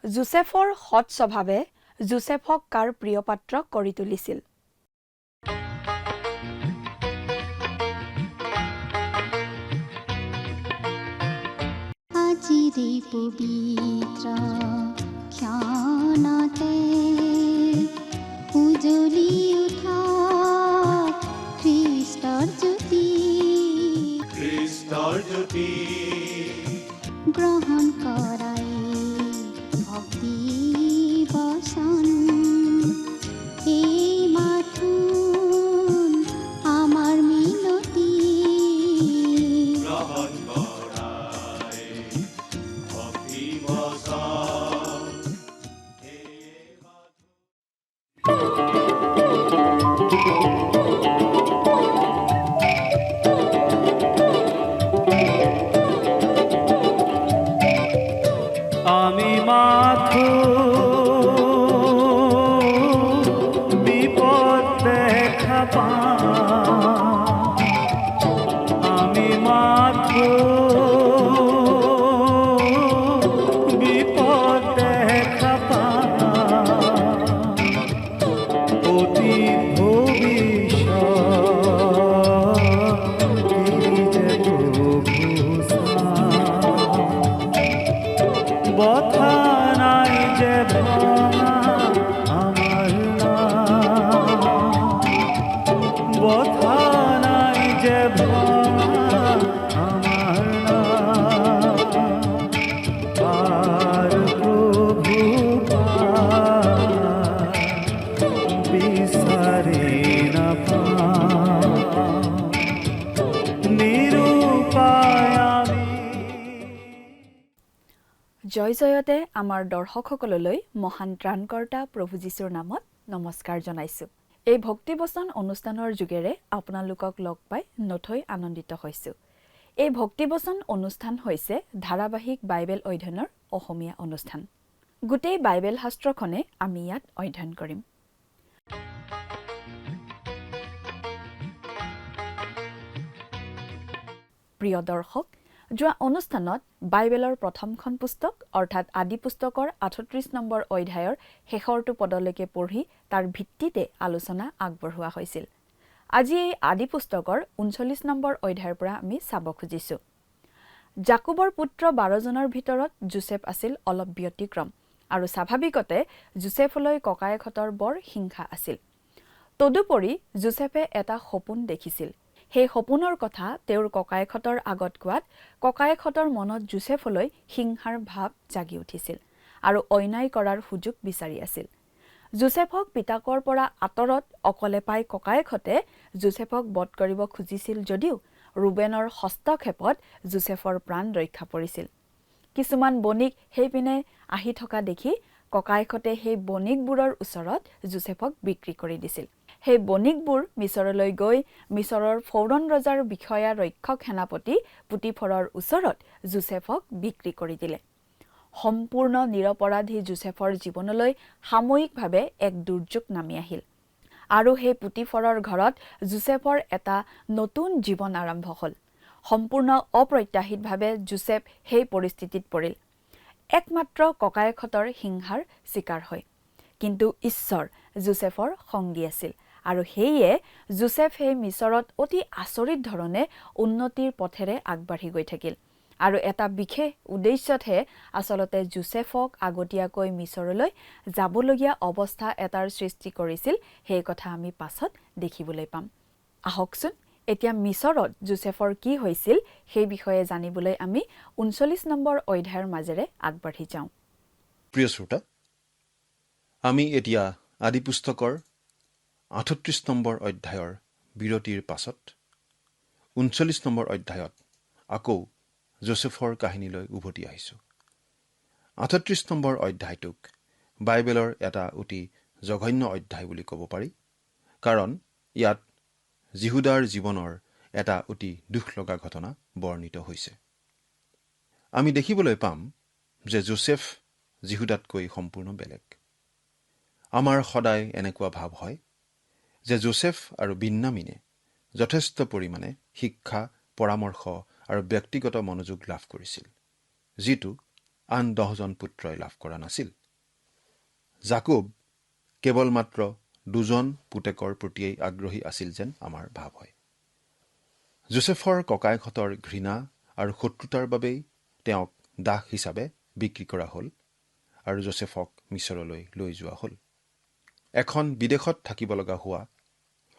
জোচেফৰ সৎ স্বভাৱে জোচেফক কাৰ প্ৰিয় পাত্ৰ কৰি তুলিছিল? আজিৰে পবিত্ৰ ক্ষণতে উজলি উঠা খ্ৰীষ্টৰ জ্যোতি গ্ৰহণ কৰাই ভক্তি বচন এই মাথোন আমাৰ মিনতি গ্ৰহণ কৰাই ভক্তি বচন আমি মাথো বিপদ দেখা পাম, আমি মাথো বিপদ দেখা পাম, অতি ভবিষ্যৎ যে প্রভু বথা নাই যে ভাঙা আমার বথা নাই যে ভাঙা আমার আর প্রভু বিচারে না নিরূপায় আমি। জয় জয়তে আমাৰ দৰ্শকসকললৈ মহান ত্ৰাণকৰ্তা প্ৰভু যীশুৰ নামত নমস্কাৰ জনাইছোঁ। এই ভক্তিবচন অনুষ্ঠানৰ যোগেৰে আপোনালোকক লগ পাই নথৈ আনন্দিত হৈছোঁ। এই ভক্তিবচন অনুষ্ঠান হৈছে ধাৰাবাহিক বাইবেল অধ্যয়নৰ অসমীয়া অনুষ্ঠান। গোটেই বাইবেল শাস্ত্ৰখনে আমি ইয়াত অধ্যয়ন কৰিম। প্ৰিয় দৰ্শক, যোৱা অনুষ্ঠানত বাইবেলৰ প্ৰথমখন পুস্তক অৰ্থাৎ আদি পুস্তকৰ ৩৮ নম্বৰ অধ্যায়ৰ শেষৰটো পদলৈকে পঢ়ি তাৰ ভিত্তিতে আলোচনা আগবঢ়োৱা হৈছিল। আজি এই আদি পুস্তকৰ ৩৯ নম্বৰ অধ্যায়ৰ পৰা আমি চাব খুজিছোঁ। জাকোবৰ পুত্ৰ ১২ জনৰ ভিতৰত জোচেফ আছিল অলপ ব্যতিক্ৰম আৰু স্বাভাৱিকতে জোচেফলৈ ককায়েকহঁতৰ বৰ হিংসা আছিল। তদুপৰি জোচেফে এটা সপোন দেখিছিল। সেই সপোনৰ কথা তেওঁৰ ককায়েকহঁতৰ আগত কোৱাত ককায়েকহঁতৰ মনত জোচেফলৈ হিংসাৰ ভাৱ জাগি উঠিছিল আৰু অন্যায় কৰাৰ সুযোগ বিচাৰি আছিল। জোচেফক পিতাকৰ পৰা আঁতৰত অকলে পাই ককায়েকহঁতে জোচেফক বধ কৰিব খুজিছিল যদিও ৰুবেনৰ হস্তক্ষেপত জোচেফৰ প্ৰাণ ৰক্ষা পৰিছিল। কিছুমান বণিক সেইপিনে আহি থকা দেখি ককায়েকহঁতে সেই বণিকবোৰৰ ওচৰত জোচেফক বিক্ৰী কৰি দিছিল। সেই বণিকবোৰ মিছৰলৈ গৈ মিছৰৰ ফৌৰন ৰজাৰ বিষয়া ৰক্ষক সেনাপতি পুতিফৰৰ ওচৰত জোচেফক বিক্ৰী কৰি দিলে। সম্পূৰ্ণ নিৰপৰাধী জোচেফৰ জীৱনলৈ সাময়িকভাৱে এক দুৰ্যোগ নামি আহিল আৰু সেই পুতিফৰৰ ঘৰত জোচেফৰ এটা নতুন জীৱন আৰম্ভ হ'ল। সম্পূৰ্ণ অপ্ৰত্যাশিতভাৱে জোচেফ সেই পৰিস্থিতিত পৰিল। একমাত্ৰ ককায়েকহঁতৰ হিংসাৰ চিকাৰ হয়। কিন্তু ঈশ্বৰ জোচেফৰ সংগী আছিল আৰু সেয়ে জোচেফ সেই মিছৰত অতি আচৰিত ধৰণে উন্নতিৰ পথেৰে আগবাঢ়ি গৈ থাকিল আৰু এটা বিশেষ উদ্দেশ্যতহে আচলতে জোচেফক আগতীয়াকৈ মিছৰলৈ যাবলগীয়া অৱস্থা এটাৰ সৃষ্টি কৰিছিল। সেই কথা আমি পাছত দেখিবলৈ পাম। আহকচোন এতিয়া মিছৰত জোচেফৰ কি হৈছিল সেই বিষয়ে জানিবলৈ আমি ৩৯ নম্বৰ অধ্যায়ৰ মাজেৰে আগবাঢ়ি যাওঁ। প্ৰিয় শ্ৰোতা, আমি এতিয়া আদি পুস্তকৰ ৩৮ নম্বৰ অধ্যায়ৰ বিৰতিৰ পাছত ৩৯ নম্বৰ অধ্যায়ত আকৌ জোচেফৰ কাহিনীলৈ উভতি আহিছোঁ। ৩৮ নম্বৰ অধ্যায়টোক বাইবেলৰ এটা অতি জঘন্য অধ্যায় বুলি ক'ব পাৰি, কাৰণ ইয়াত জিহুদাৰ জীৱনৰ এটা অতি দুখ লগা ঘটনা বৰ্ণিত হৈছে। আমি দেখিবলৈ পাম যে জোচেফ জিহুদাতকৈ সম্পূৰ্ণ বেলেগ। আমাৰ সদায় এনেকুৱা ভাৱ হয় যে জোচেফ আৰু বিন্যামিনে যথেষ্ট পৰিমাণে শিক্ষা, পৰামৰ্শ আৰু ব্যক্তিগত মনোযোগ লাভ কৰিছিল, যিটো আন 10জন পুত্ৰই লাভ কৰা নাছিল। জাকোব কেৱল মাত্ৰ 2জন পুতেকৰ প্ৰতিয়েই আগ্ৰহী আছিল যেন আমাৰ ভাৱ হয়। যোচেফৰ ককায়েকহঁতৰ ঘৃণা আৰু শত্ৰুতাৰ বাবেই তেওঁক দাস হিচাপে বিক্ৰী কৰা হ'ল আৰু যোচেফক মিছৰলৈ লৈ যোৱা হ'ল। এখন বিদেশত থাকিব লগা হোৱা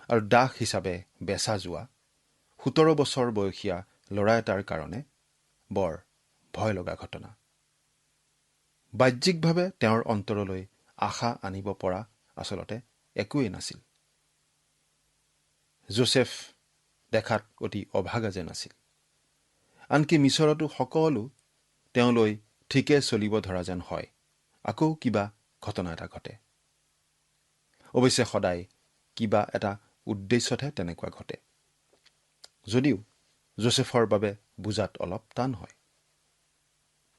আৰু দাস হিচাপে বেচা যোৱা 17 বছৰ বয়সীয়া ল'ৰা এটাৰ কাৰণে বৰ ভয় লগা ঘটনা। বাহ্যিকভাৱে তেওঁৰ অন্তৰলৈ আশা আনিব পৰা আচলতে একোৱেই নাছিল। যোচেফ দেখাত অতি অভাগা যেন আছিল। আনকি মিছৰতো সকলো তেওঁলৈ ঠিকে চলিব ধৰা যেন হয়। আকৌ কিবা ঘটনা এটা ঘটে। অৱশ্যে সদায় কিবা এটা উদ্দেশ্যতহে তেনেকুৱা ঘটে, যদিও যোচেফৰ বাবে বুজাত অলপ টান হয়।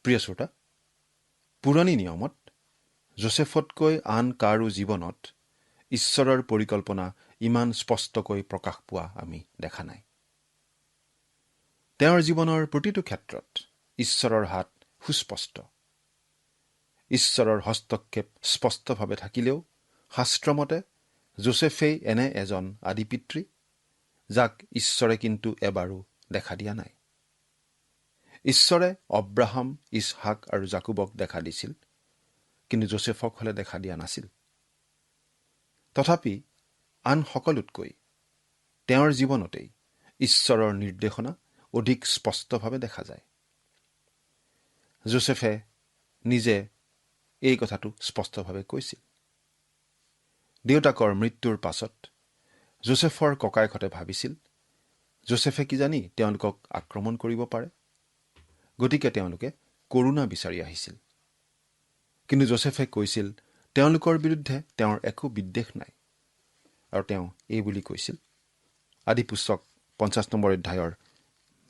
প্ৰিয় শ্ৰোতা, পুৰণি নিয়মত যোচেফতকৈ আন কাৰো জীৱনত ঈশ্বৰৰ পৰিকল্পনা ইমান স্পষ্টকৈ প্ৰকাশ পোৱা আমি দেখা নাই। তেওঁৰ জীৱনৰ প্ৰতিটো ক্ষেত্ৰত ঈশ্বৰৰ হাত সুস্পষ্ট। ঈশ্বৰৰ হস্তক্ষেপ স্পষ্টভাৱে থাকিলেও শাস্ত্ৰমতে যোচেফেই এনে এজন আদিপিতৃ যাক ঈশ্বৰে কিন্তু এবাৰো দেখা দিয়া নাই। ঈশ্বৰে অব্ৰাহাম, ইছহাক আৰু জাকোবক দেখা দিছিল, কিন্তু যোচেফক হ'লে দেখা দিয়া নাছিল। তথাপি আন সকলোতকৈ তেওঁৰ জীৱনতেই ঈশ্বৰৰ নিৰ্দেশনা অধিক স্পষ্টভাৱে দেখা যায়। যোচেফে নিজে এই কথাটো স্পষ্টভাৱে কৈছিল। দেউতাকৰ মৃত্যুৰ পাছত যোচেফৰ ককায়েকহঁতে ভাবিছিল যোচেফে কিজানি তেওঁলোকক আক্ৰমণ কৰিব পাৰে, গতিকে তেওঁলোকে কৰুণা বিচাৰি আহিছিল। কিন্তু যোচেফে কৈছিল তেওঁলোকৰ বিৰুদ্ধে তেওঁৰ একো বিদ্বেষ নাই, আৰু তেওঁ এই বুলি কৈছিল। আদিপুস্তক 50 নম্বৰ অধ্যায়ৰ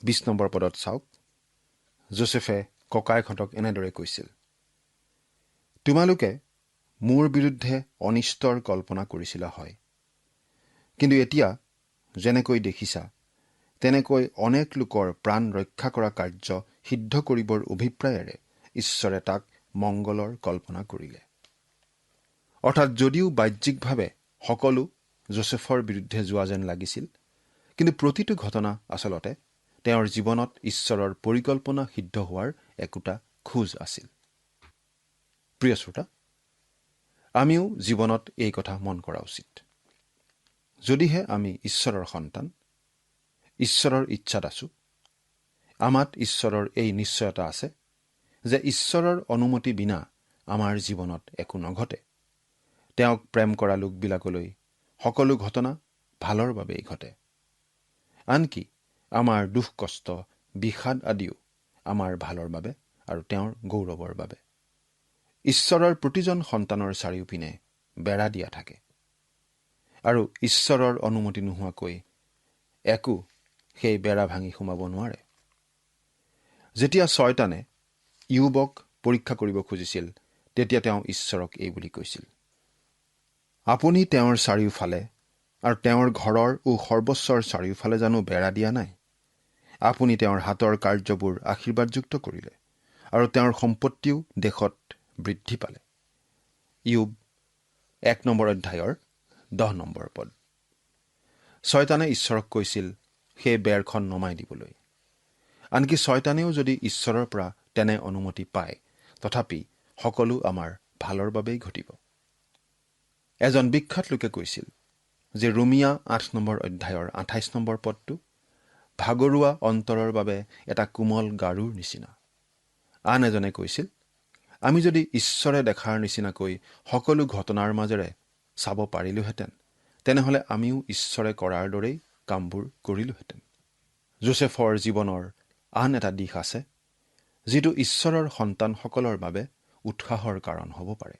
20 নম্বৰ পদত চাওক। যোচেফে ককায়েকহঁতক এনেদৰে কৈছিল, তোমালোকে মোৰ বিৰুদ্ধে অনিষ্টৰ কল্পনা কৰিছিলা হয়, কিন্তু এতিয়া যেনেকৈ দেখিছা তেনেকৈ অনেক লোকৰ প্ৰাণ ৰক্ষা কৰা কাৰ্য সিদ্ধ কৰিবৰ অভিপ্ৰায়েৰে ঈশ্বৰে তাক মংগলৰ কল্পনা কৰিলে। অৰ্থাৎ যদিও বাহ্যিকভাৱে সকলো যোচেফৰ বিৰুদ্ধে যোৱা যেন লাগিছিল, কিন্তু প্ৰতিটো ঘটনা আচলতে তেওঁৰ জীৱনত ঈশ্বৰৰ পৰিকল্পনা সিদ্ধ হোৱাৰ একোটা খোজ আছিল। প্ৰিয় শ্ৰোতা, আমিও জীৱনত এই কথা মন কৰা উচিত। যদিহে আমি ঈশ্বৰৰ সন্তান, ঈশ্বৰৰ ইচ্ছাত আছো, আমাত ঈশ্বৰৰ এই নিশ্চয়তা আছে যে ঈশ্বৰৰ অনুমতি বিনা আমাৰ জীৱনত একো নঘটে। তেওঁক প্ৰেম কৰা লোকবিলাকলৈ সকলো ঘটনা ভালৰ বাবেই ঘটে। আনকি আমাৰ দুখ কষ্ট, বিষাদ আদিও আমাৰ ভালৰ বাবে আৰু তেওঁৰ গৌৰৱৰ বাবে। ঈশ্বৰৰ প্ৰতিজন সন্তানৰ চাৰিওপিনে বেৰা দিয়া থাকে, আৰু ঈশ্বৰৰ অনুমতি নোহোৱাকৈ একো সেই বেৰা ভাঙি সোমাব নোৱাৰে। যেতিয়া শয়তানে ইয়োবক পৰীক্ষা কৰিব খুজিছিল, তেতিয়া তেওঁ ঈশ্বৰক এই বুলি কৈছিল, আপুনি তেওঁৰ চাৰিওফালে আৰু তেওঁৰ ঘৰৰ সৰ্বস্বৰ চাৰিওফালে জানো বেৰা দিয়া নাই? আপুনি তেওঁৰ হাতৰ কাৰ্যবোৰ আশীৰ্বাদযুক্ত কৰিলে, আৰু তেওঁৰ সম্পত্তিও দেশত বৃদ্ধি পালে। ইয়োব 1 নম্বৰ অধ্যায়ৰ 10 নম্বৰ পদ। শয়তানে ঈশ্বৰক কৈছিল সেই বেৰখন নমাই দিবলৈ। আনকি শয়তানেও যদি ঈশ্বৰৰ পৰা তেনে অনুমতি পায়, তথাপি সকলো আমাৰ ভালৰ বাবেই ঘটিব। এজন বিখ্যাত লোকে কৈছিল যে ৰোমিয়া 8 নম্বৰ অধ্যায়ৰ 28 নম্বৰ পদটো ভাগৰুৱা অন্তৰৰ বাবে এটা কোমল গাৰুৰ নিচিনা। আন এজনে কৈছিল, আমি যদি ঈশ্বৰে দেখাৰ নিচিনাকৈ সকলো ঘটনাৰ মাজেৰে চাব পাৰিলোহেঁতেন, তেনেহ'লে আমিও ঈশ্বৰে কৰাৰ দৰেই কামবোৰ কৰিলোহেঁতেন। যোচেফৰ জীৱনৰ আন এটা দিশ আছে, যিটো ঈশ্বৰৰ সন্তানসকলৰ বাবে উৎসাহৰ কাৰণ হ'ব পাৰে।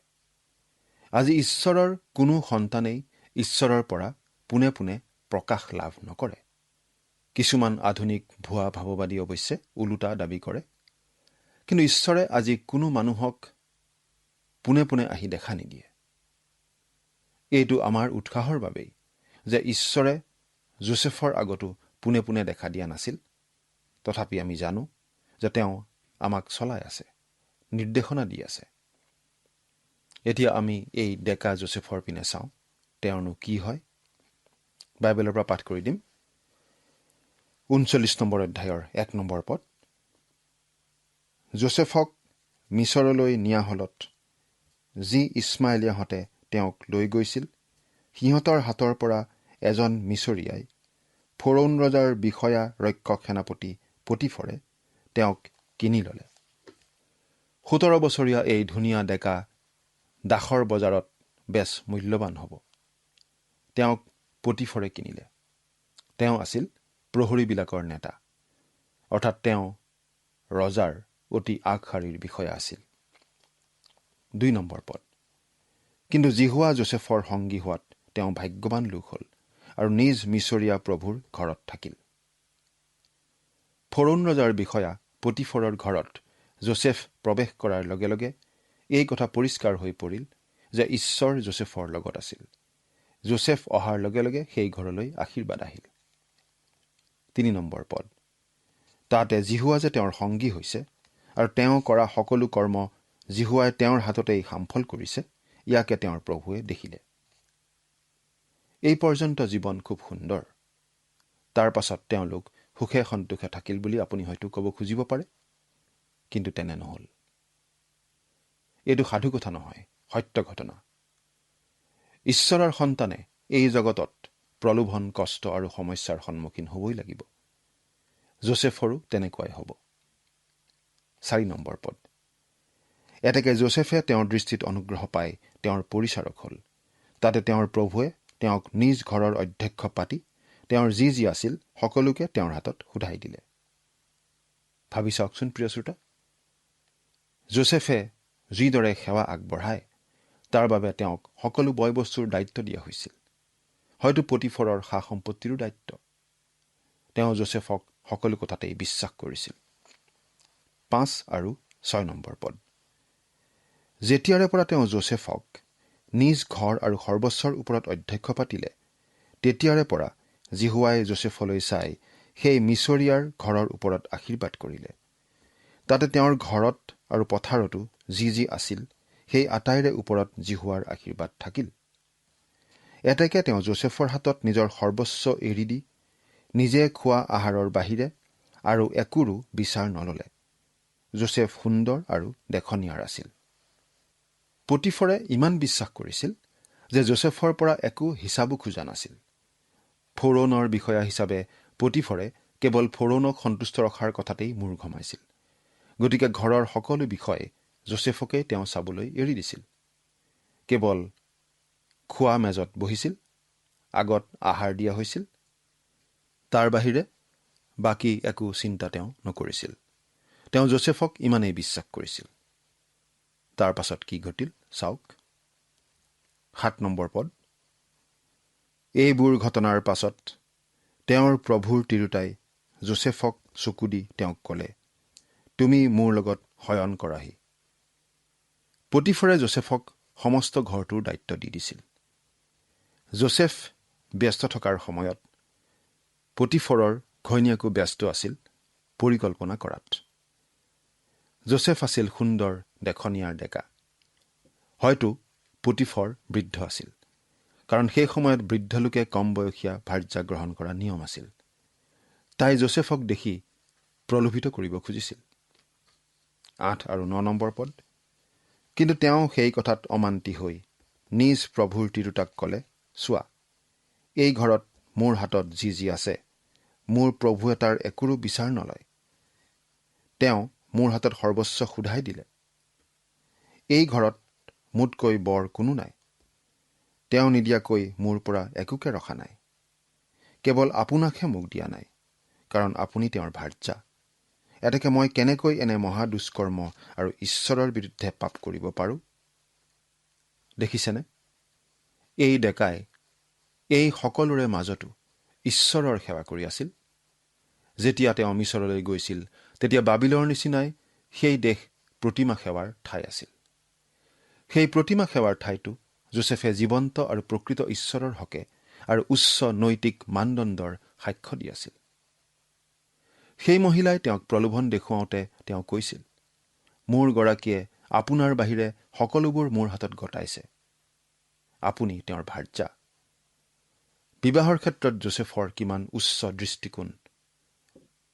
আজি ঈশ্বৰৰ কোনো সন্তানেই ঈশ্বৰৰ পৰা পোনে পোনে প্ৰকাশ লাভ নকৰে। কিছুমান আধুনিক ভুৱা ভাৱবাদী অৱশ্যে ওলোটা দাবী কৰে, কিন্তু ঈশ্বৰে আজি কোনো মানুহক পোনে পোনে আহি দেখা নিদিয়ে। এইটো আমাৰ উৎসাহৰ বাবেই যে ঈশ্বৰে যোচেফৰ আগতো পোনে পোনে দেখা দিয়া নাছিল। তথাপি আমি জানো যে তেওঁ আমাক চলাই আছে, নিৰ্দেশনা দি আছে। এতিয়া আমি এই ডেকা যোচেফৰ পিনে চাওঁ, তেওঁৰনো কি হয়। বাইবেলৰ পৰা পাঠ কৰি দিম। 39 নম্বৰ অধ্যায়ৰ 1 নম্বৰ পদ। যোচেফক মিছৰলৈ নিয়া হলত যি ইছমাইলীয়াহঁতে তেওঁক লৈ গৈছিল, সিহঁতৰ হাতৰ পৰা এজন মিছৰীয়াই ফৰোন ৰজাৰ বিষয়া ৰক্ষক সেনাপতি পটিফৰে তেওঁক কিনি ল'লে। 17 বছৰীয়া এই ধুনীয়া ডেকা দাসৰ বজাৰত বেছ মূল্যৱান হ'ব। তেওঁক পটিফৰে কিনিলে। তেওঁ আছিল প্ৰহৰীবিলাকৰ নেতা, অৰ্থাৎ তেওঁ ৰজাৰ অতি আগশাৰীৰ বিষয়া আছিল। 2 নম্বৰ পদ। কিন্তু জিহুৱা যোচেফৰ সংগী হোৱাত তেওঁ ভাগ্যৱান লোক হ'ল আৰু নিজ মিছৰীয়া প্ৰভুৰ ঘৰত থাকিল। ফৰোন ৰজাৰ বিষয়া পটিফৰৰ ঘৰত যোচেফ প্ৰৱেশ কৰাৰ লগে লগে এই কথা পৰিষ্কাৰ হৈ পৰিল যে ঈশ্বৰ যোচেফৰ লগত আছিল। যোচেফ অহাৰ লগে লগে সেই ঘৰলৈ আশীৰ্বাদ আহিল। 3 নম্বৰ পদ। তাতে জিহুৱা যে তেওঁৰ সংগী হৈছে আৰু তেওঁ কৰা সকলো কৰ্ম জিহুৱাই তেওঁৰ হাততেই সামফল কৰিছে, ইয়াকে তেওঁৰ প্ৰভুৱে দেখিলে। এই পৰ্যন্ত জীৱন খুব সুন্দৰ। তাৰ পাছত তেওঁলোক সুখে সন্তোষে থাকিল বুলি আপুনি হয়তো ক'ব খুজিব পাৰে, কিন্তু তেনে নহ'ল। এইটো সাধু কথা নহয়, সত্য ঘটনা। ঈশ্বৰৰ সন্তানে এই জগতত প্ৰলোভন, কষ্ট আৰু সমস্যাৰ সন্মুখীন হ'বই লাগিব। যোচেফৰো তেনেকুৱাই হ'ব। 4 নম্বৰ পদ। এতেকে যোচেফে তেওঁৰ দৃষ্টিত অনুগ্ৰহ পাই তেওঁৰ পৰিচাৰক হ'ল। তাতে তেওঁৰ প্ৰভুৱে তেওঁক নিজ ঘৰৰ অধ্যক্ষ পাতি তেওঁৰ যি যি আছিল সকলোকে তেওঁৰ হাতত সোধাই দিলে। ভাবি চাওকচোন প্ৰিয় শ্ৰোতা, যোচেফে যিদৰে সেৱা আগবঢ়ায় তাৰ বাবে তেওঁক সকলো বয় বস্তুৰ দায়িত্ব দিয়া হৈছিল, হয়তো পটিফৰৰ সা সম্পত্তিৰো দায়িত্ব। তেওঁ যোচেফক সকলো কথাতেই বিশ্বাস কৰিছিল। 5 আৰু 6 নম্বৰ পদ। যেতিয়াৰে পৰা তেওঁ যোচেফক নিজ ঘৰ আৰু সৰ্বস্বৰ ওপৰত অধ্যক্ষ পাতিলে, তেতিয়াৰে পৰা জিহুৱাই যোচেফলৈ চাই সেই মিছৰীয়াৰ ঘৰৰ ওপৰত আশীৰ্বাদ কৰিলে। তাতে তেওঁৰ ঘৰত আৰু পথাৰতো যি যি আছিল সেই আটাইৰে ওপৰত জিহুৱাৰ আশীৰ্বাদ থাকিল। এতেকে তেওঁ যোচেফৰ হাতত নিজৰ সৰ্বস্ব এৰি দি নিজে খোৱা আহাৰৰ বাহিৰে আৰু একোৰো বিচাৰ নললে। যোচেফ সুন্দৰ আৰু দেখনীয়াৰ আছিল। পটিফৰে ইমান বিশ্বাস কৰিছিল যে যোচেফৰ পৰা একো হিচাবো খোজা নাছিল। ফৰোনৰ বিষয়া হিচাপে পটিফৰে কেৱল ফৰোনক সন্তুষ্ট ৰখাৰ কথাতেই মূৰ ঘমাইছিল। গতিকে ঘৰৰ সকলো বিষয় যোচেফকেই তেওঁ চাবলৈ এৰি দিছিল। কেৱল খোৱা মেজত বহিছিল, আগত আহাৰ দিয়া হৈছিল, তাৰ বাহিৰে বাকী একো চিন্তা তেওঁ নকৰিছিল। তেওঁ যোচেফক ইমানেই বিশ্বাস কৰিছিল। তাৰ পাছত কি ঘটিল চাওক। 7 নম্বৰ পদ। এইবোৰ ঘটনাৰ পাছত তেওঁৰ প্ৰভুৰ তিৰোতাই যোচেফক চকু দি তেওঁক ক'লে, তুমি মোৰ লগত শয়ন কৰাহি। পটিফৰে যোচেফক সমস্ত ঘৰটোৰ দায়িত্ব দি দিছিল। যোচেফ ব্যস্ত থকাৰ সময়ত পটিফৰৰ ঘৈণীয়েকো ব্যস্ত আছিল পৰিকল্পনা কৰাত। যোচেফ আছিল সুন্দৰ দেখনীয়াৰ ডেকা। হয়তো পটিফৰ বৃদ্ধ আছিল, কাৰণ সেই সময়ত বৃদ্ধ লোকে কম বয়সীয়া ভাৰ্যা গ্ৰহণ কৰা নিয়ম আছিল। তাই যোচেফক দেখি প্ৰলোভিত কৰিব খুজিছিল। 8 আৰু 9 নম্বৰ পদ। কিন্তু তেওঁ সেই কথাত অমান্তি হৈ নিজ প্ৰভুৰ তিৰোতাক ক'লে, চোৱা, এই ঘৰত মোৰ হাতত যি যি আছে মোৰ প্ৰভুৱে তাৰ একোৰো বিচাৰ নলয়। তেওঁ মোৰ হাতত সৰ্বস্ব সোধাই দিলে। এই ঘৰত মোতকৈ বৰ কোনো নাই। তেওঁ নিদিয়াকৈ মোৰ পৰা একোকে ৰখা নাই। কেৱল আপোনাকহে মোক দিয়া নাই, কাৰণ আপুনি তেওঁৰ ভাৰ্যা। এতেকে মই কেনেকৈ এনে মহা দুষ্কৰ্ম আৰু ঈশ্বৰৰ বিৰুদ্ধে পাপ কৰিব পাৰোঁ? দেখিছেনে, এই ডেকাই এই সকলোৰে মাজতো ঈশ্বৰৰ সেৱা কৰি আছিল। যেতিয়া তেওঁ মিছৰলৈ গৈছিল, তেতিয়া বাবিলৰ নিচিনাই সেই দেশ প্ৰতিমা সেৱাৰ ঠাই আছিল। সেই প্ৰতিমা সেৱাৰ ঠাইতো যোচেফে জীৱন্ত আৰু প্ৰকৃত ঈশ্বৰৰ হকে আৰু উচ্চ নৈতিক মানদণ্ডৰ সাক্ষ্য দি আছিল। সেই মহিলাই তেওঁক প্ৰলোভন দেখুৱাওঁতে তেওঁ কৈছিল, মোৰ গৰাকীয়ে আপোনাৰ বাহিৰে সকলোবোৰ মোৰ হাতত গতাইছে। আপুনি তেওঁৰ ভাৰ্যা। বিবাহৰ ক্ষেত্ৰত যোচেফৰ কিমান উচ্চ দৃষ্টিকোণ,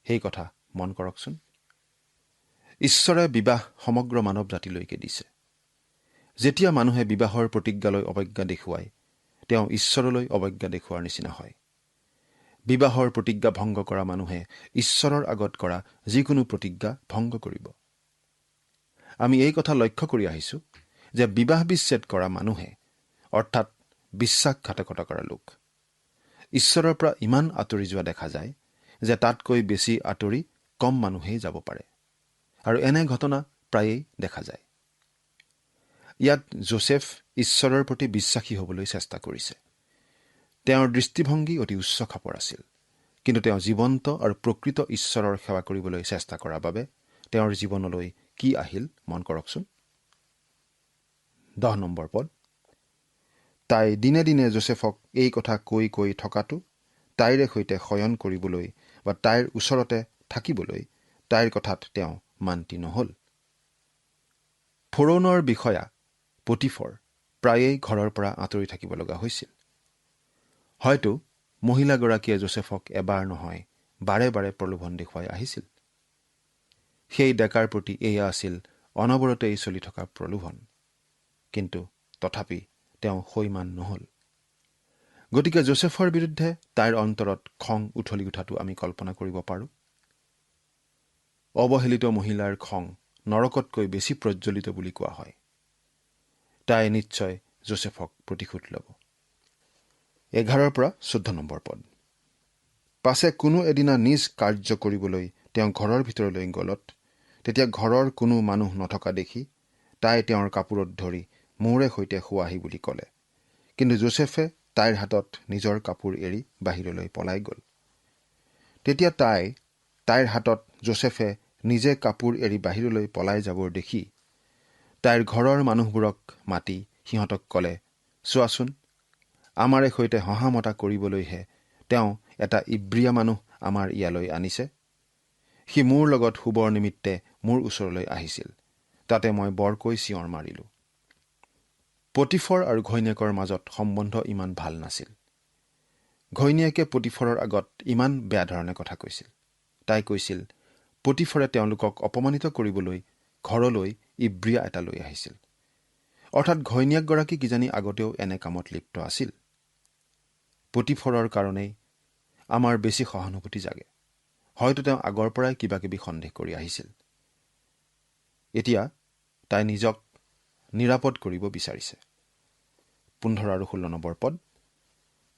সেই কথা মন কৰকচোন। ঈশ্বৰে বিবাহ সমগ্ৰ মানৱ জাতিলৈকে দিছে। যেতিয়া মানুহে বিবাহৰ প্ৰতিজ্ঞালৈ অৱজ্ঞা দেখুৱায়, তেওঁ ঈশ্বৰলৈ অৱজ্ঞা দেখুওৱাৰ নিচিনা হয়। বিবাহৰ প্ৰতিজ্ঞা ভংগ কৰা মানুহে ঈশ্বৰৰ আগত কৰা যিকোনো প্ৰতিজ্ঞা ভংগ কৰিব। আমি এই কথা লক্ষ্য কৰি আহিছোঁ যে বিবাহ বিচ্ছেদ কৰা মানুহে, অৰ্থাৎ বিশ্বাসঘাতকতা কৰা লোক, ঈশ্বৰৰ পৰা ইমান আঁতৰি যোৱা দেখা যায় যে তাতকৈ বেছি আঁতৰি কম মানুহেই যাব পাৰে, আৰু এনে ঘটনা প্ৰায়েই দেখা যায়। ইয়াত যোচেফ ঈশ্বৰৰ প্ৰতি বিশ্বাসী হ'বলৈ চেষ্টা কৰিছে। তেওঁৰ দৃষ্টিভংগী অতি উচ্চ খাপৰ আছিল, কিন্তু তেওঁ জীৱন্ত আৰু প্ৰকৃত ঈশ্বৰৰ সেৱা কৰিবলৈ চেষ্টা কৰাৰ বাবে তেওঁৰ জীৱনলৈ কি আহিল মন কৰকচোন। 10 নম্বৰ পদ। তাই দিনে দিনে যোচেফক এই কথা কৈ কৈ থকাটো, তাইৰে সৈতে শয়ন কৰিবলৈ বা তাইৰ ওচৰতে থাকিবলৈ তাইৰ কথাত তেওঁ মান্তি নহ'ল। ফৰোনৰ বিষয়া পটিফৰ প্ৰায়েই ঘৰৰ পৰা আঁতৰি থাকিব লগা হৈছিল। হয়তো মহিলাগৰাকীয়ে যোচেফক এবাৰ নহয় বাৰে বাৰে প্ৰলোভন দেখুৱাই আহিছিল। সেই ডেকাৰ প্ৰতি এয়া আছিল অনবৰতেই চলি থকা প্ৰলোভন, কিন্তু তথাপি তেওঁ সৈমান নহ'ল। গতিকে যোচেফৰ বিৰুদ্ধে তাইৰ অন্তৰত খং উঠলি উঠাটো আমি কল্পনা কৰিব পাৰোঁ। অৱহেলিত মহিলাৰ খং নৰকতকৈ বেছি প্ৰজ্বলিত বুলি কোৱা হয়। তাই নিশ্চয় যোচেফক প্ৰতিশোধ ল'ব। 11 পৰা 14 নম্বৰ পদ। পাছে কোনো এদিনা নিজ কাৰ্য কৰিবলৈ তেওঁ ঘৰৰ ভিতৰলৈ গলত, তেতিয়া ঘৰৰ কোনো মানুহ নথকা দেখি তাই তেওঁৰ কাপোৰত ধৰি মোৰে সৈতে শুৱাহি বুলি ক'লে। কিন্তু যোচেফে তাইৰ হাতত নিজৰ কাপোৰ এৰি বাহিৰলৈ পলাই গ'ল। তেতিয়া তাইৰ হাতত যোচেফে নিজে কাপোৰ এৰি বাহিৰলৈ পলাই যাবৰ দেখি তাইৰ ঘৰৰ মানুহবোৰক মাতি সিহঁতক ক'লে, চোৱাচোন, আমাৰে সৈতে হহামতা কৰিবলৈহে তেওঁ এটা ইব্ৰিয়া মানুহ আমাৰ ইয়ালৈ আনিছে। সি মোৰ লগত শুবৰ নিমিত্তে মোৰ ওচৰলৈ আহিছিল, তাতে মই বৰকৈ চিঞৰ মাৰিলোঁ। পটিফৰ আৰু ঘৈণীয়েকৰ মাজত সম্বন্ধ ইমান ভাল নাছিল। ঘৈণীয়েকে পটিফৰৰ আগত ইমান বেয়া ধৰণে কথা কৈছিল। তাই কৈছিল, পটিফৰে তেওঁলোকক অপমানিত কৰিবলৈ ঘৰলৈ ইব্ৰিয়া এটা লৈ আহিছিল। অৰ্থাৎ ঘৈণীয়েকগৰাকী কিজানি আগতেও এনে কামত লিপ্ত আছিল। পটিফৰৰ কাৰণেই আমাৰ বেছি সহানুভূতি জাগে। হয়তো তেওঁ আগৰ পৰাই কিবা কিবি সন্দেহ কৰি আহিছিল। এতিয়া তাই নিজক নিৰাপদ কৰিব বিচাৰিছে। 15 আৰু 16 নম্বৰ পদ।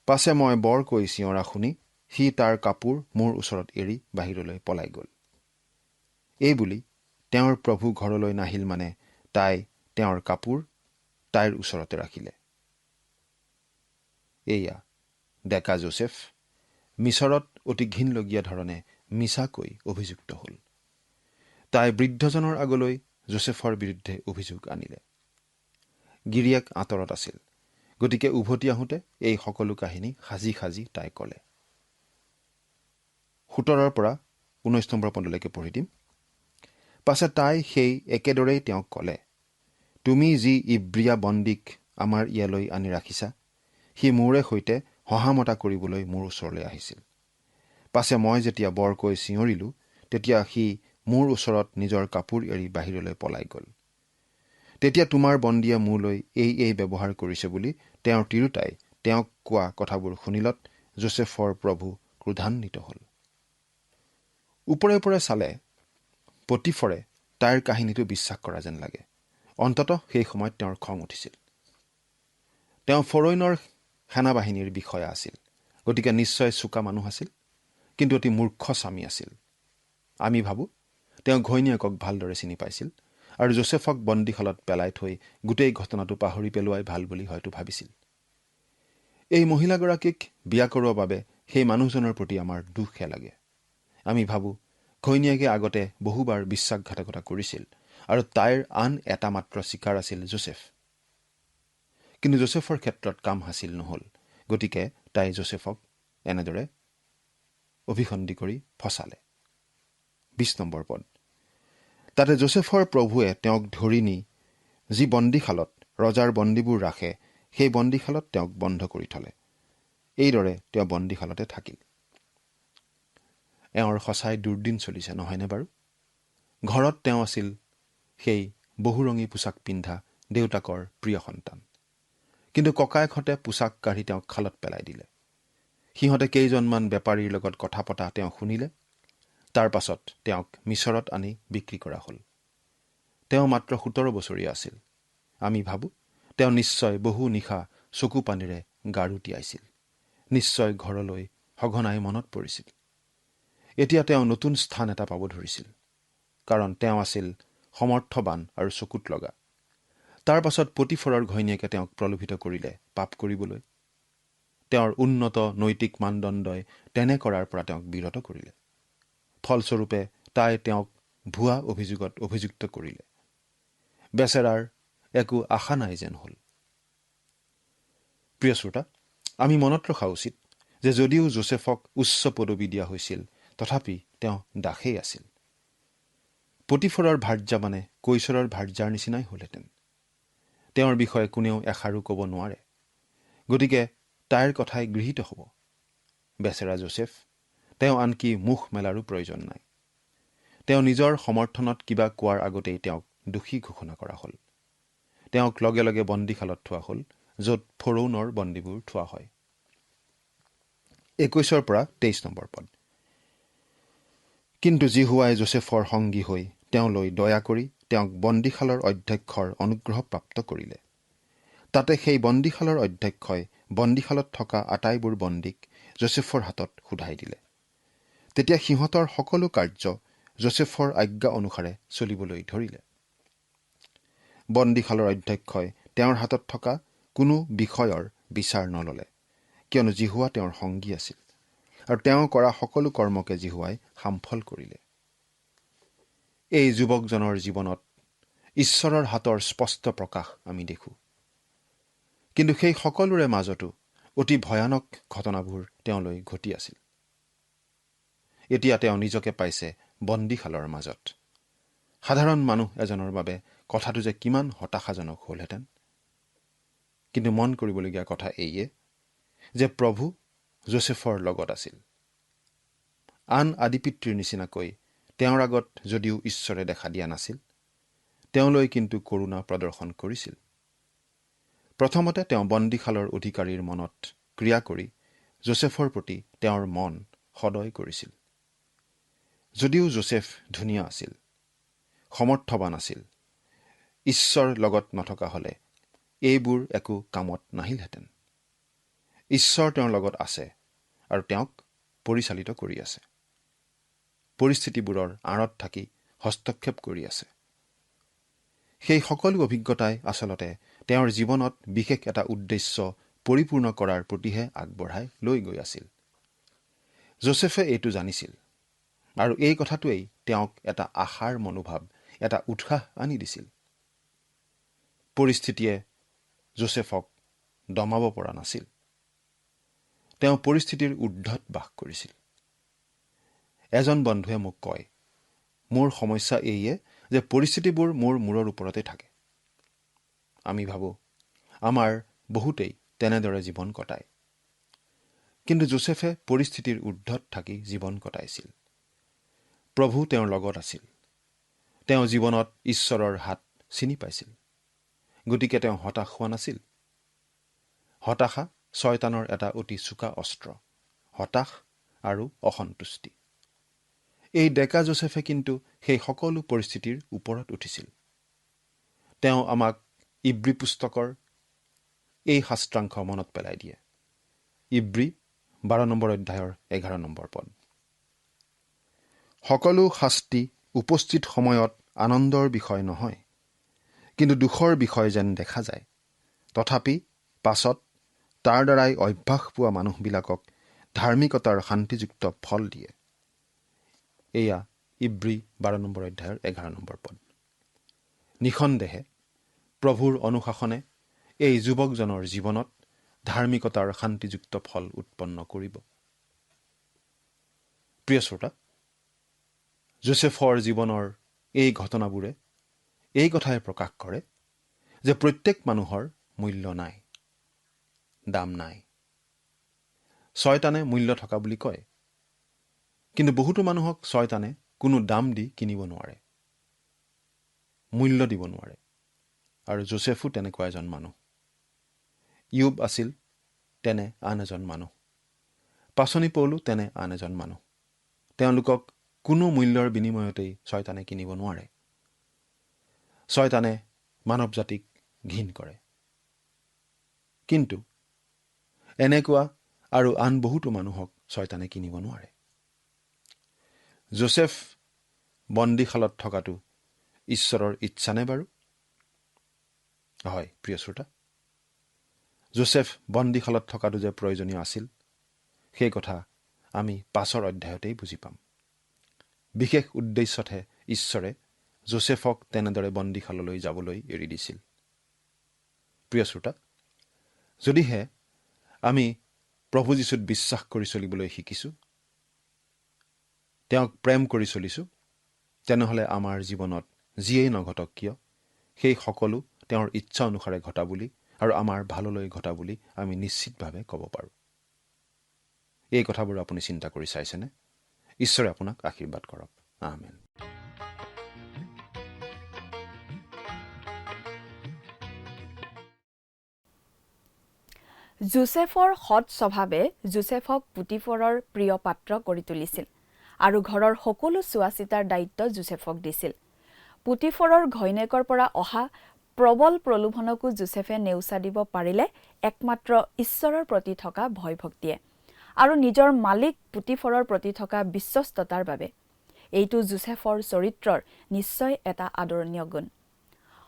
পাছে মই বৰকৈ চিঞৰা শুনি সি তাৰ কাপোৰ মোৰ ওচৰত এৰি বাহিৰলৈ পলাই গ'ল। এইবুলি তেওঁৰ প্ৰভু ঘৰলৈ নাহিল মানে তাই তেওঁৰ কাপোৰ তাইৰ ওচৰতে ৰাখিলে। এয়া ডেকা যোচেফ মিছৰত অতি ঘিনলগীয়া ধৰণে মিছাকৈ অভিযুক্ত হ'ল। তাই বৃদ্ধজনৰ আগলৈ যোচেফৰ বিৰুদ্ধে অভিযোগ আনিলে। গিৰিয়েক আঁতৰত আছিল, গতিকে উভতি আহোঁতে এই সকলো কাহিনী সাজি সাজি তাই ক'লে। 17 পৰা 19 নম্বৰ পদলৈকে পঢ়ি দিম। পাছে তাই সেই একেদৰেই তেওঁক ক'লে, তুমি যি ইব্ৰিয়া বন্দীক আমাৰ ইয়ালৈ আনি ৰাখিছা, সি মোৰে সৈতে হহামতা কৰিবলৈ মোৰ ওচৰলৈ আহিছিল। পাছে মই যেতিয়া বৰকৈ চিঞৰিলোঁ, তেতিয়া সি মোৰ ওচৰত নিজৰ কাপোৰ এৰি বাহিৰলৈ পলাই গ'ল। তেতিয়া তোমাৰ বন্দীয়ে মোলৈ এই ব্যৱহাৰ কৰিছে বুলি তেওঁৰ তিৰোতাই তেওঁক কোৱা কথাবোৰ শুনিলত যোচেফৰ প্ৰভু ক্ৰোধান্বিত হ'ল। ওপৰে ওপৰে চালে পটিফৰে তাইৰ কাহিনীটো বিশ্বাস কৰা যেন লাগে। অন্ততঃ সেই সময়ত তেওঁৰ খং উঠিছিল। তেওঁ ফৰৈনৰ সেনাবাহিনীৰ বিষয়া আছিল, গতিকে নিশ্চয় চোকা মানুহ আছিল, কিন্তু অতি মূৰ্খ স্বামী আছিল। আমি ভাবোঁ তেওঁ ঘৈণীয়েকক ভালদৰে চিনি পাইছিল আৰু যোচেফক বন্দীশালত পেলাই থৈ গোটেই ঘটনাটো পাহৰি পেলোৱাই ভাল বুলি হয়তো ভাবিছিল। এই মহিলাগৰাকীক বিয়া কৰোৱাৰ বাবে সেই মানুহজনৰ প্ৰতি আমাৰ দুখহে লাগে। আমি ভাবোঁ ঘৈণীয়েকে আগতে বহুবাৰ বিশ্বাসঘাতকতা কৰিছিল আৰু তাইৰ আন এটা মাত্ৰ চিকাৰ আছিল যোচেফ। কিন্তু যোচেফৰ ক্ষেত্ৰত কাম হাচিল নহ'ল, গতিকে তাই যোচেফক এনেদৰে অভিসন্ধি কৰি ফচালে। 20 নম্বৰ পদ। তাতে যোচেফৰ প্ৰভুৱে তেওঁক ধৰি নি যি বন্দীশালত ৰজাৰ বন্দীবোৰ ৰাখে সেই বন্দীশালত তেওঁক বন্ধ কৰি থলে। এইদৰে তেওঁ বন্দীশালতে থাকিল। এওঁৰ সঁচাই দুৰ্দিন চলিছে, নহয়নে বাৰু? ঘৰত তেওঁ আছিল সেই বহুৰঙী পোছাক পিন্ধা দেউতাকৰ প্ৰিয় সন্তান। কিন্তু ককায়েকহঁতে পোছাক কাঢ়ি তেওঁক খালত পেলাই দিলে। সিহঁতে কেইজনমান বেপাৰীৰ লগত কথা পতা তেওঁ শুনিলে। তাৰ পাছত তেওঁক মিছৰত আনি বিক্ৰী কৰা হ'ল। তেওঁ মাত্ৰ 17 বছৰীয়া আছিল। আমি ভাবোঁ তেওঁ নিশ্চয় বহু নিশা চকু পানীৰে গাৰু তিয়াইছিল। নিশ্চয় ঘৰলৈ সঘনাই মনত পৰিছিল। এতিয়া তেওঁ নতুন স্থান এটা পাব ধৰিছিল, কাৰণ তেওঁ আছিল সমৰ্থবান আৰু চকুত লগা। তাৰ পাছত পতিফৰৰ ঘৈণীয়েকে তেওঁক প্ৰলোভিত কৰিলে পাপ কৰিবলৈ। তেওঁৰ উন্নত নৈতিক মানদণ্ডই তেনে কৰাৰ পৰা তেওঁক বিৰত কৰিলে। ফলস্বৰূপে তাই তেওঁক ভুৱা অভিযোগত অভিযুক্ত কৰিলে। বেচেৰাৰ একো আশা নাই যেন হ'ল। প্ৰিয় শ্ৰোতা, আমি মনত ৰখা উচিত যে যদিও যোচেফক উচ্চ পদবী দিয়া হৈছিল, তথাপি তেওঁ দাসেই আছিল। পতিফৰৰ ভাৰ্যা মানে কৈশোৰৰ ভাৰ্যাৰ নিচিনাই হ'লহেঁতেন। তেওঁৰ বিষয়ে কোনেও এষাৰো ক'ব নোৱাৰে। গতিকে তাইৰ কথাই গৃহীত হ'ব। বেচেৰা যোচেফ, তেওঁ আনকি মুখ মেলাৰো প্ৰয়োজন নাই। তেওঁ নিজৰ সমৰ্থনত কিবা কোৱাৰ আগতেই তেওঁক দোষী ঘোষণা কৰা হ'ল। তেওঁক লগে লগে বন্দীশালত থোৱা হ'ল, য'ত ফৰৌনৰ বন্দীবোৰ থোৱা হয়। 21 পৰা 23 নম্বৰ পদ। কিন্তু জিহুৱাই যোচেফৰ সংগী হৈ তেওঁলৈ দয়া কৰি তেওঁক বন্দীশালৰ অধ্যক্ষৰ অনুগ্ৰহ প্ৰাপ্ত কৰিলে। তাতে সেই বন্দীশালৰ অধ্যক্ষই বন্দীশালত থকা আটাইবোৰ বন্দীক যোচেফৰ হাতত সোধাই দিলে। তেতিয়া সিহঁতৰ সকলো কাৰ্য যোচেফৰ আজ্ঞা অনুসাৰে চলিবলৈ ধৰিলে। বন্দীশালৰ অধ্যক্ষই তেওঁৰ হাতত থকা কোনো বিষয়ৰ বিচাৰ নললে, কিয়নো জিহুৱা তেওঁৰ সংগী আছিল, আৰু তেওঁ কৰা সকলো কৰ্মকে জিহুৱাই সামফল কৰিলে। এই যুৱকজনৰ জীৱনত ঈশ্বৰৰ হাতৰ স্পষ্ট প্ৰকাশ আমি দেখোঁ। কিন্তু সেই সকলোৰে মাজতো অতি ভয়ানক ঘটনাবোৰ তেওঁলৈ ঘটি আছিল। এতিয়া তেওঁ নিজকে পাইছে বন্দীশালৰ মাজত। সাধাৰণ মানুহ এজনৰ বাবে কথাটো যে কিমান হতাশাজনক হ'লহেঁতেন। কিন্তু মন কৰিবলগীয়া কথা এইয়ে যে প্ৰভু যোচেফৰ লগত আছিল। আন আদিপিতৃৰ নিচিনাকৈ তেওঁৰ আগত যদিও ঈশ্বৰে দেখা দিয়া নাছিল, তেওঁলৈ কিন্তু কৰুণা প্ৰদৰ্শন কৰিছিল। প্ৰথমতে তেওঁ বন্দীশালৰ অধিকাৰীৰ মনত ক্ৰিয়া কৰি যোচেফৰ প্ৰতি তেওঁৰ মন সদয় কৰিছিল। যদিও যোচেফ ধুনীয়া আছিল, সমৰ্থবান আছিল, ঈশ্বৰ লগত নথকা হ'লে এইবোৰ একো কামত নাহিলহেঁতেন। ঈশ্বৰ তেওঁৰ লগত আছে আৰু তেওঁক পৰিচালিত কৰি আছে। পৰিস্থিতিবোৰৰ আঁৰত থাকি হস্তক্ষেপ কৰি আছে। সেই সকলো অভিজ্ঞতাই আচলতে তেওঁৰ জীৱনত বিশেষ এটা উদ্দেশ্য পৰিপূৰ্ণ কৰাৰ প্ৰতিহে আগবঢ়াই লৈ গৈ আছিল। যোচেফে এইটো জানিছিল, আৰু এই কথাটোৱেই তেওঁক এটা আশাৰ মনোভাৱ, এটা উৎসাহ আনি দিছিল। পৰিস্থিতিয়ে যোচেফক দমাব পৰা নাছিল। তেওঁ পৰিস্থিতিৰ ঊৰ্ধত বাস কৰিছিল। এজন বন্ধুৱে মোক কয়, মোৰ সমস্যা এইয়ে যে পৰিস্থিতিবোৰ মোৰ মূৰৰ ওপৰতে থাকে। আমি ভাবোঁ আমাৰ বহুতেই তেনেদৰে জীৱন কটায়। কিন্তু যোচেফে পৰিস্থিতিৰ ঊৰ্ধত থাকি জীৱন কটাইছিল। প্ৰভু তেওঁৰ লগত আছিল। তেওঁ জীৱনত ঈশ্বৰৰ হাত চিনি পাইছিল। গতিকে তেওঁ হতাশ হোৱা নাছিল। হতাশা শয়তানৰ এটা অতি চোকা অস্ত্ৰ, হতাশ আৰু অসন্তুষ্টি। এই ডেকা যোচেফে কিন্তু সেই সকলো পৰিস্থিতিৰ ওপৰত উঠিছিল। তেওঁ আমাক ইব্ৰী পুস্তকৰ এই শাস্ত্ৰাংশ মনত পেলাই দিয়ে। ইব্ৰী 12 নম্বৰ অধ্যায়ৰ 11 নম্বৰ পদ। সকলো শাস্তি উপস্থিত সময়ত আনন্দৰ বিষয় নহয়, কিন্তু দুখৰ বিষয় যেন দেখা যায়। তথাপি পাছত তাৰ দ্বাৰাই অভ্যাস পোৱা মানুহবিলাকক ধাৰ্মিকতাৰ শান্তিযুক্ত ফল দিয়ে। এয়া ইব্ৰী 12 নম্বৰ অধ্যায়ৰ 11 নম্বৰ পদ। নিঃসন্দেহে প্ৰভুৰ অনুশাসনে এই যুৱকজনৰ জীৱনত ধাৰ্মিকতাৰ শান্তিযুক্ত ফল উৎপন্ন কৰিব। প্ৰিয় শ্ৰোতা, যোচেফৰ জীৱনৰ এই ঘটনাবোৰে এই কথাই প্ৰকাশ কৰে যে প্ৰত্যেক মানুহৰ মূল্য নাই, দাম নাই। ছয়তানে মূল্য থকা বুলি কয়, কিন্তু বহুতো মানুহক ছয়তানে কোনো দাম দি কিনিব নোৱাৰে, মূল্য দিব নোৱাৰে। আৰু যোচেফো তেনেকুৱা এজন মানুহ। ইয়োব আছিল তেনে আন এজন মানুহ। পাচনি পৌলো তেনে আন এজন মানুহ। তেওঁলোকক কোনো মূল্যৰ বিনিময়তেই ছয়তানে কিনিব নোৱাৰে। ছয়তানে মানৱ জাতিক ঘিণ কৰে। কিন্তু এনেকুৱা আৰু আন বহুতো মানুহক ছয়তানে কিনিব নোৱাৰে। যোচেফ বন্দীশালত থকাটো ঈশ্বৰৰ ইচ্ছানে বাৰু? হয় প্ৰিয় শ্ৰোতা, যোচেফ বন্দীশালত থকাটো যে প্ৰয়োজনীয় আছিল সেই কথা আমি 5 অধ্যায়তেই বুজি পাম। বিশেষ উদ্দেশ্যতহে ঈশ্বৰে যোচেফক তেনেদৰে বন্দীশাললৈ যাবলৈ এৰি দিছিল। প্ৰিয় শ্ৰোতা, যদিহে আমি প্ৰভু যীশুত বিশ্বাস কৰি চলিবলৈ শিকিছোঁ, তেওঁক প্ৰেম কৰি চলিছোঁ, তেনেহ'লে আমাৰ জীৱনত যিয়েই নঘটক কিয় সেই সকলো তেওঁৰ ইচ্ছা অনুসাৰে ঘটা বুলি আৰু আমাৰ ভাললৈ ঘটা বুলি আমি নিশ্চিতভাৱে ক'ব পাৰোঁ। এই কথাবোৰ আপুনি চিন্তা কৰি চাইছেনে? ঈশ্বৰে আপোনাক আশীৰ্বাদ কৰক। আমেন। যোচেফৰ সৎ স্বভাৱে যোচেফক পুতিফৰৰ প্ৰিয় পাত্ৰ কৰি তুলিছিল আৰু ঘৰৰ সকলো চোৱা-চিতাৰ দায়িত্ব যোচেফক দিছিল। পুতিফৰৰ ঘৈণীয়েকৰ পৰা অহা প্ৰবল প্ৰলোভনকো যোচেফে নেওচা দিব পাৰিলে একমাত্ৰ ঈশ্বৰৰ প্ৰতি থকা ভয় ভক্তিয়ে আৰু নিজৰ মালিক পুতিফৰৰ প্ৰতি থকা বিশ্বস্ততাৰ বাবে। এইটো যোচেফৰ চৰিত্ৰৰ নিশ্চয় এটা আদৰণীয় গুণ।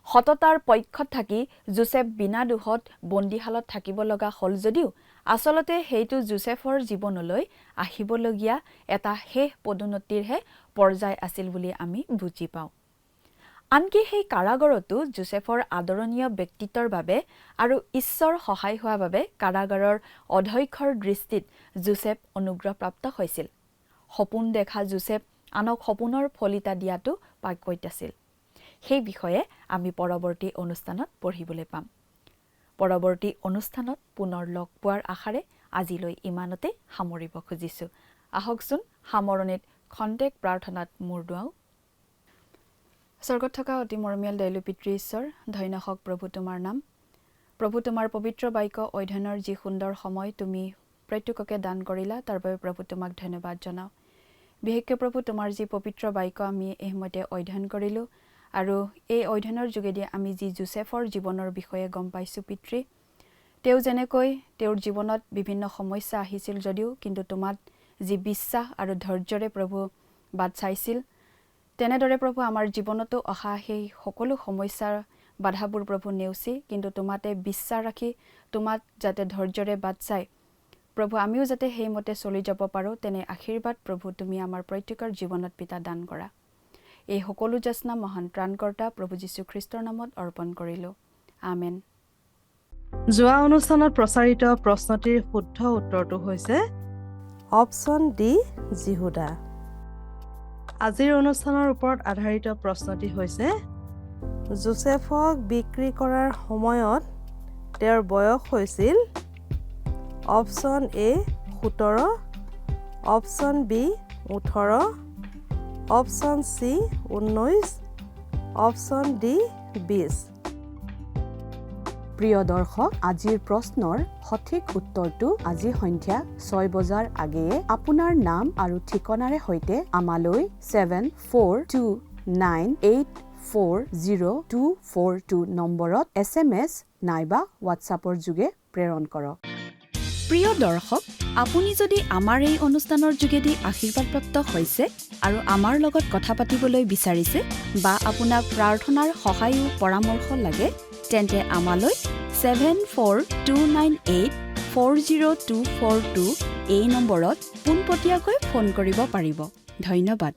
সততাৰ পক্ষত থাকি যোচেফ বিনা দোষত বন্দীশালত থাকিব লগা হ'ল যদিও আচলতে সেইটো যোচেফৰ জীৱনলৈ আহিবলগীয়া এটা শেষ পদোন্নতিৰহে পৰ্যায় আছিল বুলি আমি বুজি পাওঁ। আনকি সেই কাৰাগাৰতো যোচেফৰ আদৰণীয় ব্যক্তিত্বৰ বাবে আৰু ঈশ্বৰ সহায় হোৱা বাবে কাৰাগাৰৰ অধ্যক্ষৰ দৃষ্টিত যোচেফ অনুগ্ৰহপ্ৰাপ্ত হৈছিল। সপোন দেখা যোচেফ আনক সপোনৰ ফলিতা দিয়াটো পাকৈত আছিল। সেই বিষয়ে আমি পৰৱৰ্তী অনুষ্ঠানত পঢ়িবলৈ পাম। পৰৱৰ্তী অনুষ্ঠানত পুনৰ লগ পোৱাৰ আশাৰে আজিলৈ ইমানতে সামৰিব খুজিছোঁ। আহকচোন সামৰণিত খন্তেক প্ৰাৰ্থনাত মূৰ দুৱাওঁ। স্বৰ্গত থকা অতি মৰমীয়াল দয়ালু পিতৃ ঈশ্বৰ, ধন্য হওক প্ৰভু তোমাৰ নাম। প্ৰভু তোমাৰ পবিত্ৰ বাক্য অধ্যয়নৰ যি সুন্দৰ সময় তুমি প্ৰত্যেককে দান কৰিলা, তাৰ বাবে প্ৰভু তোমাক ধন্যবাদ জনাওঁ। বিশেষকৈ প্ৰভু তোমাৰ যি পবিত্ৰ বাক্য আমি এই সময়তে অধ্যয়ন কৰিলোঁ আৰু এই অধ্যয়নৰ যোগেদি আমি যি যোচেফৰ জীৱনৰ বিষয়ে গম পাইছোঁ পিতৃ, তেওঁ যেনেকৈ তেওঁৰ জীৱনত বিভিন্ন সমস্যা আহিছিল যদিও কিন্তু তোমাক যি বিশ্বাস আৰু ধৈৰ্যৰে প্ৰভু বাট চাইছিল, তেনেদৰে প্ৰভু আমাৰ জীৱনতো অহা সেই সকলো সমস্যাৰ বাধাবোৰ প্ৰভু নেওচি কিন্তু তোমাতে বিশ্বাস ৰাখি তোমাক যাতে ধৈৰ্যৰে বাট চাই প্ৰভু আমিও যাতে সেইমতে চলি যাব পাৰোঁ, তেনে আশীৰ্বাদ প্ৰভু তুমি আমাৰ প্ৰত্যেকৰ জীৱনত পিতা দান কৰা। এই সকলো যাচনা মহান ত্ৰাণকৰ্তা প্ৰভু যীশুখ্ৰীষ্টৰ নামত অৰ্পণ কৰিলোঁ। আমেন। যোৱা অনুষ্ঠানত প্ৰচাৰিত প্ৰশ্নটিৰ শুদ্ধ উত্তৰটো হৈছে অপশ্যন ডি জিহুদা। আজিৰ অনুষ্ঠানৰ ওপৰত আধাৰিত প্ৰশ্নটি হৈছে যোচেফক বিক্ৰী কৰাৰ সময়ত তেওঁৰ বয়স হৈছিল option A 17, option B 18, option C 19, option D 20। প্ৰিয় দৰ্শক, আজিৰ প্ৰশ্নৰ সঠিক উত্তৰটো আজি সন্ধিয়া 6 বজাৰ আগেয়ে আপোনাৰ নাম আৰু ঠিকনাৰে সৈতে আমালৈ 7429840242 নম্বৰত SMS নাইবা হোৱাটছআপৰ যোগে প্ৰেৰণ কৰক। প্ৰিয় দৰ্শক, আপুনি যদি আমাৰ এই অনুষ্ঠানৰ যোগেদি আশীৰ্বাদপ্ৰাপ্ত হৈছে আৰু আমাৰ লগত কথা পাতিবলৈ বিচাৰিছে বা আপোনাক প্ৰাৰ্থনাৰ সহায়ো পৰামৰ্শ লাগে, তেন্তে আমালৈ 7429840242 এই নম্বৰত পোনপটীয়াকৈ ফোন কৰিব পাৰিব। ধন্যবাদ।